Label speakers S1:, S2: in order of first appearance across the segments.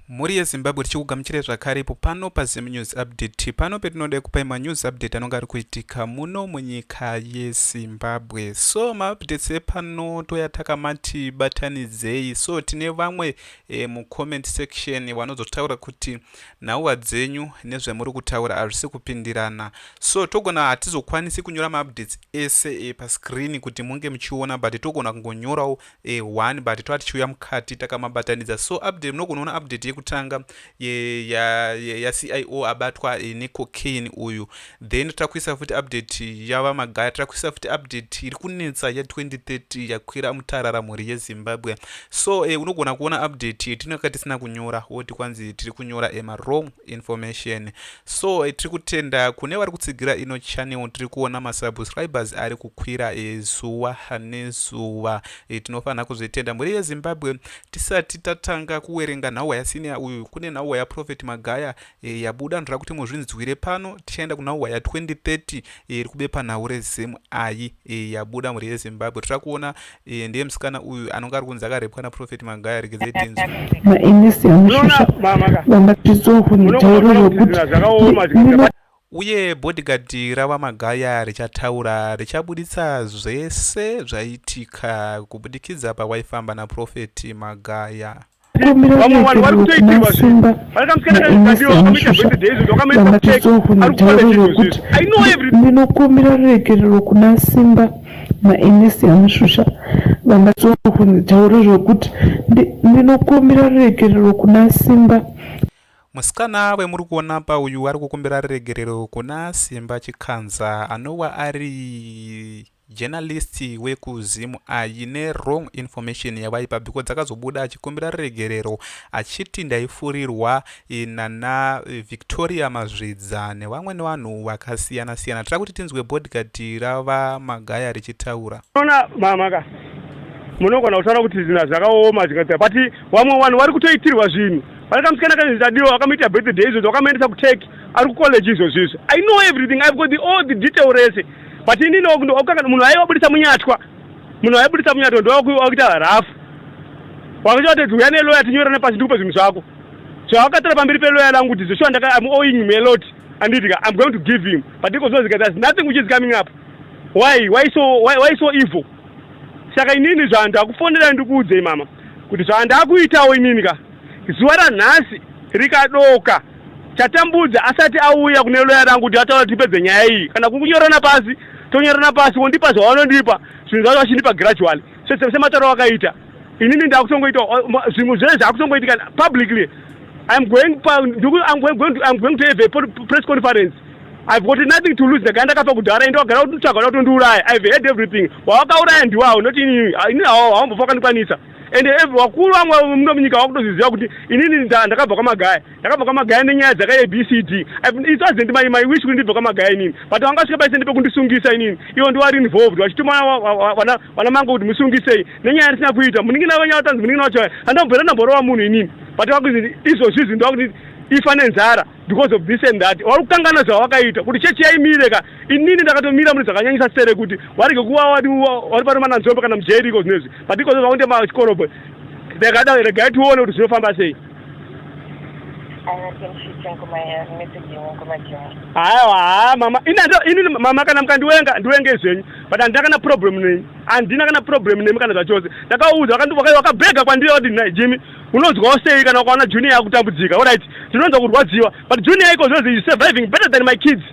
S1: Muri yeZimbabwe tichikugamuchira zvakare ipo pano paZim News Update. Pano petinoda kupai manews update anonga ari kuitika muno munyika yeZimbabwe. So maupdates epano toya takamati batanidzei. So tine vamwe mucomment section vanozotaura kuti nhauwa dzenyu nezvamuri kutaura hazvisi kupindirana. So togona hatizokwanisi kunyora maupdates ese pascreen kuti munge muchiona, but togona kungonyorawo one, but toa tichiuya mukati takamabatanidza. So update munogona kuona update kutanga ya CIO abatwa necocaine uyu. Then takuisa futi update yava magaya, takuisa futi update iri kunetsa ya 2030 yakwira mutarara mhuri yeZimbabwe. So unogona kuona update tinenge tisina kunyora woti kwanzi tiri kunyora wrong information. So tiri kutenda kune vari kutsigira ino channel, tiri kuona masubscribers ari kukwira zuva nezuva. Tinofanira kuzvitenda mhuri yeZimbabwe. Tisati tatanga kuwerenga nhauwa yasina uyu, kune nhauwa yaProfit Magaya yabuda. Ndira kuti muzvinzwire pano. Tichaenda kunhauwa ya 2030 iri kubepa nhau reZim ai yabuda mhuri yeZimbabwe. Tira kuona ndiye musikana uyu anonga ari kunzi akarepwa naProfit Magaya rekezedinzi uye bodyguard rava Magaya richataura richabuditsa zvese zvaitika kubudikidza pawaifamba naProfit Magaya.
S2: ndinokumbira ruregerero kuna Simba nainesi amushusha vangatsokunitaura zvokuti ndinokumbira ruregerero kuna Simba.
S1: Musikana wemuri kuona pa uyu ari kukumbira ruregerero kuna Simba Chikanza anova ari journalist wekuZim ai wrong information yavaipa because dzakazobuda achikumbira ruregerero achiti ndaifurirwa nana Victoria Mazvidza nevamwe nevanhu vakasiyana siyana. Tira kuti tinzwe bodyguard rava Magaya richitaura.
S3: Ona mamaka munogona kutaura kuti zvinhu zvakaoma zvikaita, but vamwe vanhu vari kutoitirwa zvinhu. Vakamusikana kazvitadiwa vakamuita birthday izvo vakamuendesa kutech ari kucollege izvo zvizvo. I know everything, I've got all the detail rese. But inini wakukana munhu aibudisa munyatwa. Munhu aibudisa munyatwa ndo wakuita rafu. Wakaita kuti uya neloya tinyorane pasi ndikupe zvinhu zvako. So wakatara pamberi peloya langu kuti zvishwa I'm owing him a lot. And I'm going to give him. But because there's nothing which is coming up. Why so evil? Saka inini zvanda akufonera ndikuudze mama kuti zvanda akuitawo inini ka. Zuva ranhasi rikadoka chatambudza asati auya kune loya rangu kuti ataura tipedze nyaya iyi. Kana kunyorana pasi tonyorana pasi wondipa zvawanondipa zvinhu zvacho vachindipa gradually sematauro wakaita. Inini ndakutongoita zvimwe zvese zvakutongoitika publicly. I'm going to have a press conference. I've got nothing to lose. Ndakanda kafa kudhara endo agara kutsvaga kuti ndiuraye. I've heard everything. Wakauraya ndiwawo not inini haumbofanikwanisa. And wakuru vamwe muno munyika vakutoziziva kuti inini ndakabva kwaMagaya nenyaya dzakaABCD. It wasn't my wish kuti ndibve kwaMagaya inini, but vangasvika paise ndipe kundisungisa inini. Ivo ndivari involved vachituma vana mangu kuti musungisei nenyaya risina kuita. Muningina vanyaya tanzi muningina vacho handambvera namborowa munhu inini, but vakuti izvozvizvi ndokuti ifa nenzara because of this and that. Vari kukangana zvavakaita kuti chechi yaimire ka. Inini ndakatomira muri zvakanyanyisa sere kuti warige kuva wari pari mananzombe kana mujeriko zvinezvi, but ikozo vakunde machikorobwe regai tione kuti zvinofamba sei. Haiwa mama inini mama kana mukandiwenga ndiwenge zvenyu, but handina kana problem nenyu, handina kana problem nemi kana zvachose. Ndakaudza wakabhega kwandiri kuti Jimmy unonzwawo sei kana ukaona junior yakutambudzika. Alright, ndinonzwa kurwadziwa, but junior iko zvinonzi is surviving better than my kids.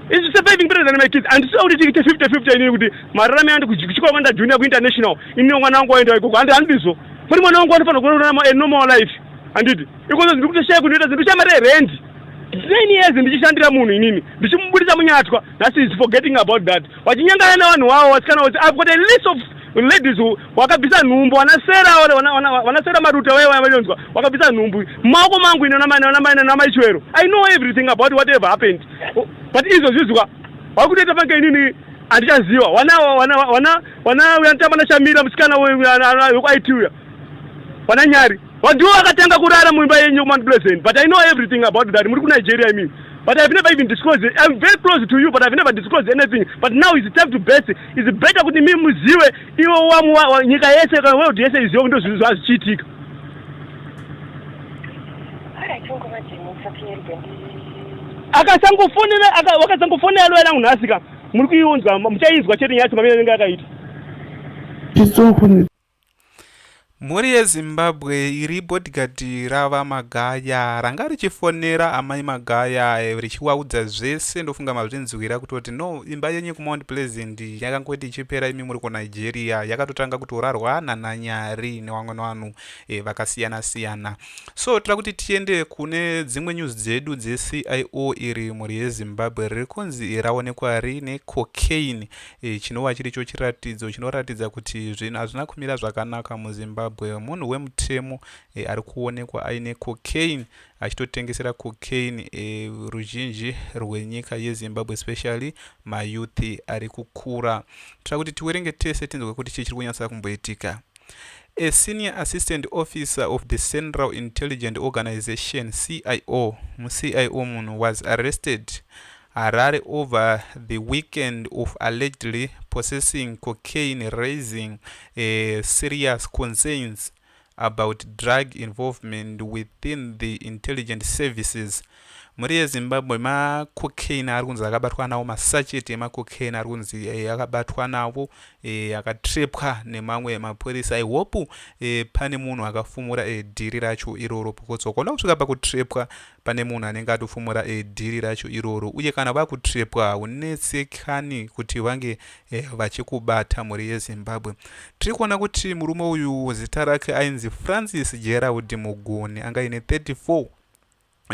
S3: Is surviving better than my kids. And so kuti tiite 50-50 inini kuti mararame andi kuchikora kwenda junior ku international. Inini mwana wangu waenda ikoko handizvo. Muri mwana wangu anofanira kurarama a normal life. Anditi ikozo ndiri kutoshaya kunoita zvinhu chamare rent 9 years ndichishandira munhu inini ndichimubudisa munyatwa. Nhasi is forgetting about that. Wachinyangana navanhu wavo wasikana kuti I've got a list of ladies wakabvisa nhumbu vanasera maruta vainzwa wakabvisa nhumbu maoko mangu ine namaichwero. I know everything about whatever happened, but izvo zvizwa wakutoita pange inini handichaziva. Wana uyanditamba nashamira musikana wekuIT uya wana nyari ndiwo vakatanga kurara muimba yenyu kuMount Pleasant, but I know everything about that. Muri kuNigeria I mean, but I've never even disclosed it. I'm very close to you, but I've never disclosed anything. But now it's time to burst. It's better kuti mimi muziwe iwo nyika yese kana world yese iziwe kuti ndozvinhu zvachiitika. wakatsangofonera lwera nhasika muri kuiunzwa muchainzwa chete nyaya chimamene anenge akaita
S1: mhuri yezimbabwe iri bodyguard rava magaya ranga richifonera amai magaya richivaudza zvese ndofunga mazvinzwira kutoti no imba yenyu kumount pleasant yakangoti ichipera imi muri kunigeria yakatotanga kutorarwa nananyari nevamwe vanhu vakasiyana-siyana. So tira kuti tiende kune dzimwe news dzedu dzecio iri mhuri yezimbabwe riri kunzi raonekwa rine cocaine chinova chiricho chiratidzo chinoratidza kuti zvinhu hazvina kumira zvakanaka muzimbabwe. Munhu wemutemo ari kuonekwa aine cocaine achitotengesera cocaine ruzhinji rwenyika yezimbabwe especially mayouth ari kukura. Tira kuti tiwerenge tese tinzwe kuti chii chiri kunyatsa kumboitika. A senior assistant officer of the Central Intelligence Organization CIO munhu was arrested Harare over the weekend of allegedly possessing cocaine, raising serious concerns about drug involvement within the intelligence services. Muri yezimbabwe macocaine ari kunzi akabatwa nawo, masacheti emacocaine ari kunzi akabatwa nawo akatrepwa nemamwe mapurisa. I hope pane munhu akafumura dhiri racho iroro, because ukaona kusvika pakutrepwa pane munhu anenge atofumura dhiri racho iroro, uye kana vakutrepwa unetsekani kuti vange vachikubata. Muri yezimbabwe tiri kuona kuti murume uyu zita rake ainzi Francis Gerald Mugoni, anga ine 34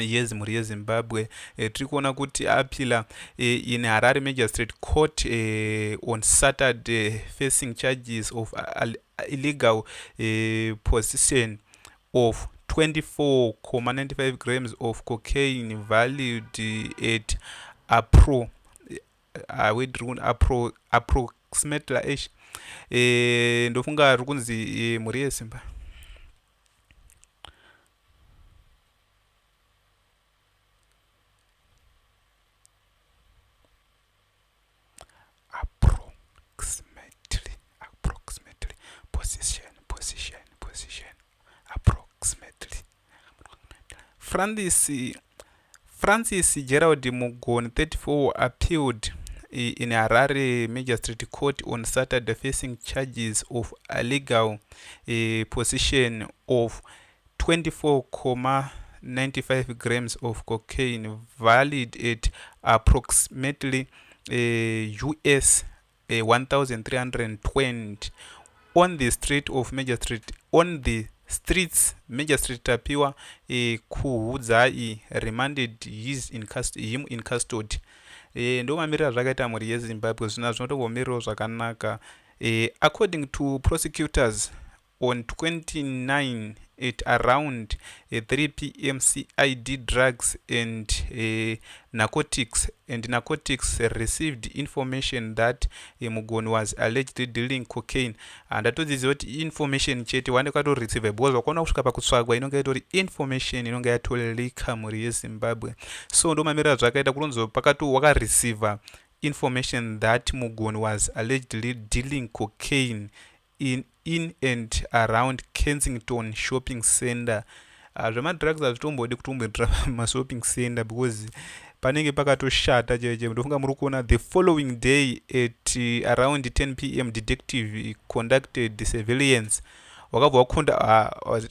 S1: years. Muri yezimbabwe tiri kuona kuti apila in Harare Magistrate Court on Saturday facing charges of illegal possession of 24.95 grams of cocaine valued at approximately ndofunga riri kunzi mhuri yesimba approximately position approximately. Francis Gerald Mugoni 34 appealed in Harare Magistrate Court on Saturday facing charges of illegal possession of 24.95 grams of cocaine valued at approximately US 1,320 on the streets. Magistrate Tapiwa Kuhudzai remanded him in custody. Ndo mamirira zvakaita mhuri yezimbabwe zvina zvinotombomirirawo zvakanaka. According to prosecutors on 29 at around 3 p.m. CID drugs and narcotics received information that Mugoni was allegedly dealing cocaine. And atodzidzwa kuti information chete wande kwatoreceive because wakaona kusvika pakutsvagwa inonge itori information inonge yatoleleka muri yezimbabwe. So ndo mamirira zvakaita kunonzi pakati wakareceive information that Mugoni was allegedly dealing cocaine in and around Kensington shopping center. Zvemadrugs hazvitombodi kutomboitira mashopping center because panenge pakatoshata cheche. Ndofunga muri kuona the following day at around 10 p.m. detective conducted the surveillance. Wakabva wakonda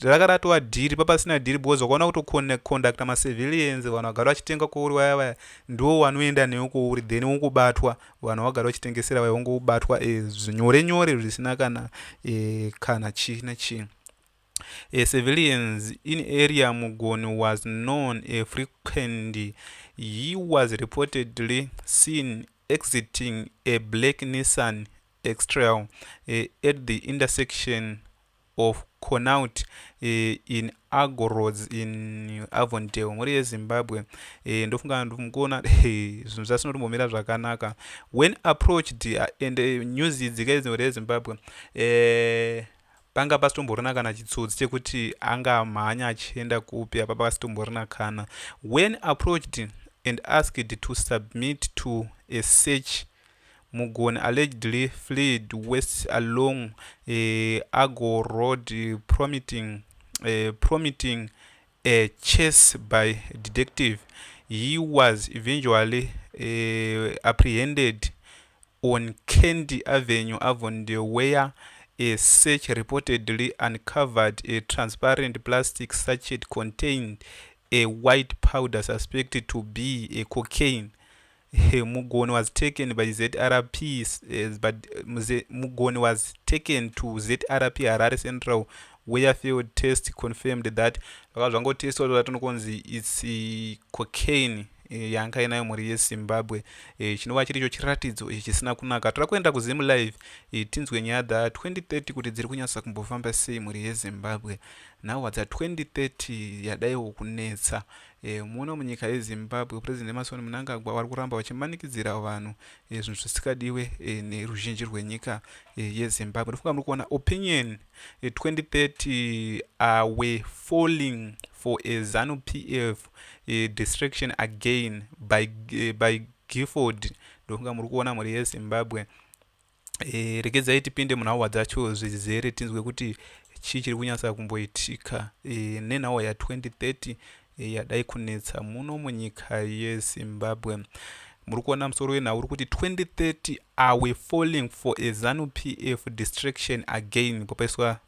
S1: rakaratwa dhiri papasina dhiri because wakaona kutoconducta masurveillance, vanhu vagara vachitenga kouri vaya ndo vanoenda newe kouri, then wokubatwa vanhu vagara vachitengesera vaya wongobatwa zvinyore zvisina kana chii nachii. Surveillance in area Mugoni was known frequently. He was reportedly seen exiting a black Nissan X-Trail at the intersection of Connaught in Argo Roads in Avondale. Muri yezimbabwe ndofunga ndikuona zvinhu zvasinotombomira zvakanaka. When approached and news dzikaidzi muri yezimbabwe panga pasitomborina kana chitsotsi chekuti angamhanya achienda kupi, apa pasitomborina kana. When approached and asked to submit to a search, Mugoni allegedly fled west along Argo Road, prompting a chase by detective. He was eventually apprehended on Candy Avenue, Avondale, where a search reportedly uncovered a transparent plastic sachet containing a white powder suspected to be a cocaine. Mugoni was taken by ZRP, but Mugoni was taken to ZRP Harare Central, where field test confirmed that it's cocaine yanga inayo mhuri yeZimbabwe. Chinova chiri icho chiratidzo chisina kunaka. Toda kuenda kuZim Live tinzwe nyaya dza2030 kuti dziri kunyasa kumbofamba sei mhuri yeZimbabwe. Nhahwa dza2030 yadaiwo kunetsa. Muno munyika yeZimbabwe President Emmerson Mnangagwa vari kuramba vachimanikidzira vanhu zvinhu zvisikadiwe neruzhinji rwenyika yeZimbabwe. Ndofunga muri kuona opinion 2030 were falling for a Zanu PF distraction again by Gifford. Ndofunga muri kuona mhuri yeZimbabwe. Regedzai tipinde munhahwa dzacho zvizere tinzwe kuti chii chiri kunyasa kumboitika nenhahwa ya2030 yadai kunetsa muno munyika yeZimbabwe. Muri kuona musoro wenhau uri kuti 2030 were falling for a Zanu PF distraction again, popaiswa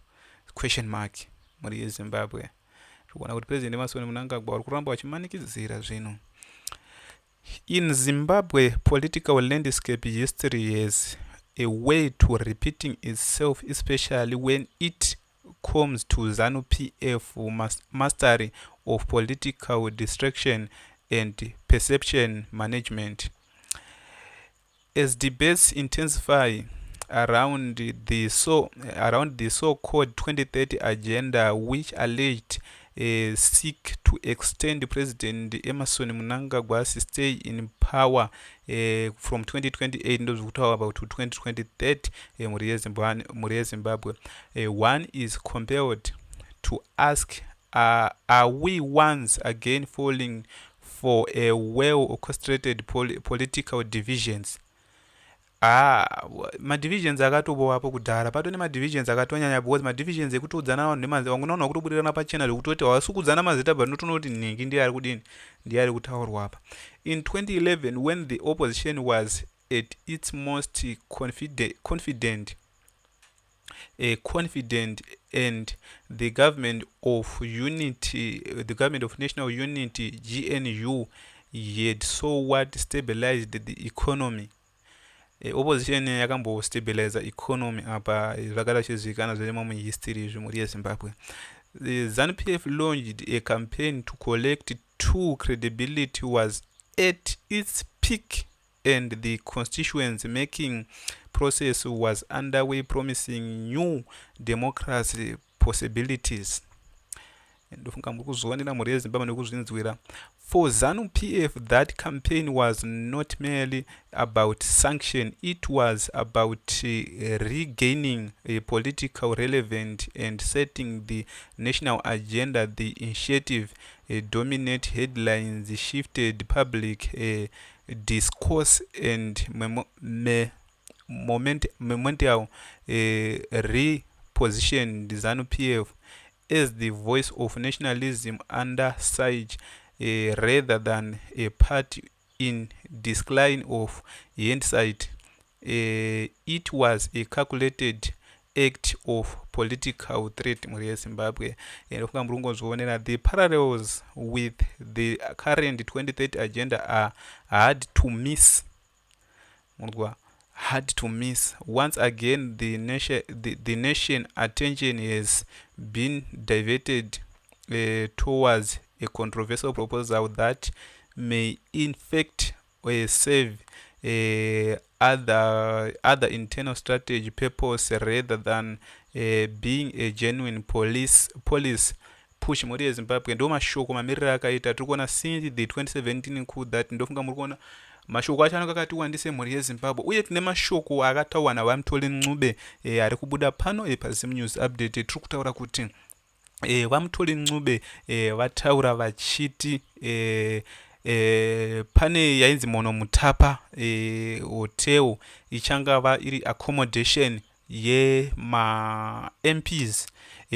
S1: question mark muri yeZimbabwe. Kuona kuti President Emmerson Mnangagwa vari kuramba vachimanikidzira zvino. In Zimbabwe, political landscape history has a way to repeating itself, especially when it comes to Zanu PF mastery of political distraction and perception management. As debates intensify around the so-called 2030 agenda, which alleged seek to extend President Emmerson Mnangagwa's stay in power from 2028 ndozvekutaura about to 2030 muri yeZimbabwe. One is compelled to ask, are we once again falling for a well-orchestrated political divisions? Madivisions akatobowapo kudhara, patone madivisions akatonyanya, because madivisions ekutodzana vanhu vangunaona kuti kubudirana pachena zvekutoti hawasikudzana mazita but notoona kuti nhingi ndiye ari kudini, ndiye ari kutaurwa apa. In 2011 when the opposition was at its most confident and the government of national unity GNU had somewhat stabilized the economy. Opposition yakambostabilize economy apa zvakada chizivikana zvirimo muhistory zvimuri yeZimbabwe. The Zanu PF launched a campaign to collect two credibility was at its peak and the constituency making process was underway, promising new democracy possibilities. Ndofunga muri kuzvionera mhuri yeZimbabwe nekuzvinzwira. For Zanu PF, that campaign was not merely about sanction, it was about regaining a political relevance and setting the national agenda. The initiative dominate headlines, shifted public discourse and momental repositioned Zanu PF as the voice of nationalism under siege rather than a party in decline. Of hindsight, it was a calculated act of political threat muri yeZimbabwe. Ndofunga muri kungozvionera the parallels with the current 2030 agenda are hard to miss. Once again, the nation attention has been diverted towards a controversial proposal that may in fact serve other internal strategy purpose rather than being a genuine police push muri yeZimbabwe. Ndo mashoko mamiriro akaita tiri kuona since the 2017 coup that ndofunga muri kuona mashoko acho anenge akati wandise mhuri yeZimbabwe, uye tine mashoko akataurwa naVamutoli Ncube ari kubuda pano paZim News Update. Tiri kutaura kuti Vamutoli Ncube vataura vachiti pane yainzi Mono Mutapa hotel ichangava iri accommodation yema MPs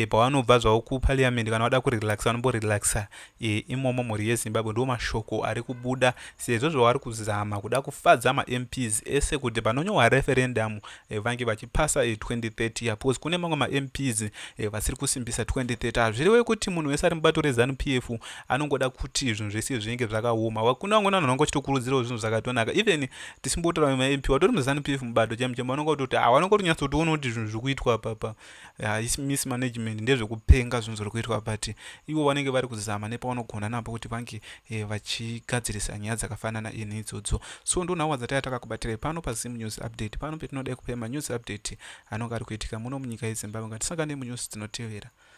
S1: pavanobva zvavo kuparliament kana vada kurelaxa vanomborelaxa imomo mhuri yeZimbabwe. Ndo mashoko ari kubuda sezvo zvavari kuzama kuda kufadza maMPs ese kuti panonyorwa referendum vange vachipasa 2030 yapos kune mamwe maMPs vasiri kusimbisa 2030. Hazvirewe kuti munhu wese ari mubato reZanu PF anongoda kuti zvinhu zvese zvinge zvakaoma. Kuna vamwe vanhu vanonga vachitokurudzirawo zvinhu zvakatonaka. Even tisimbotaura maMP watori muZanu PF mubato chaimu vanonga kutoti vanonga kunyatsotoona kuti zvinhu zviri kuitwa papa mismanagement ndezvekupenga zvinhu zviri kuitwa, but ivo vanenge vari kuzama nepavanogona napo kuti vange vachigadzirisa nyaya dzakafanana neidzodzo. So ndonhau dzatanga takakubatirai pano paZim News Update, pano petinodai kupai manews update anonga ari kuitika muno munyika yeZimbabwe. Ngatisangane munews dzinotevera.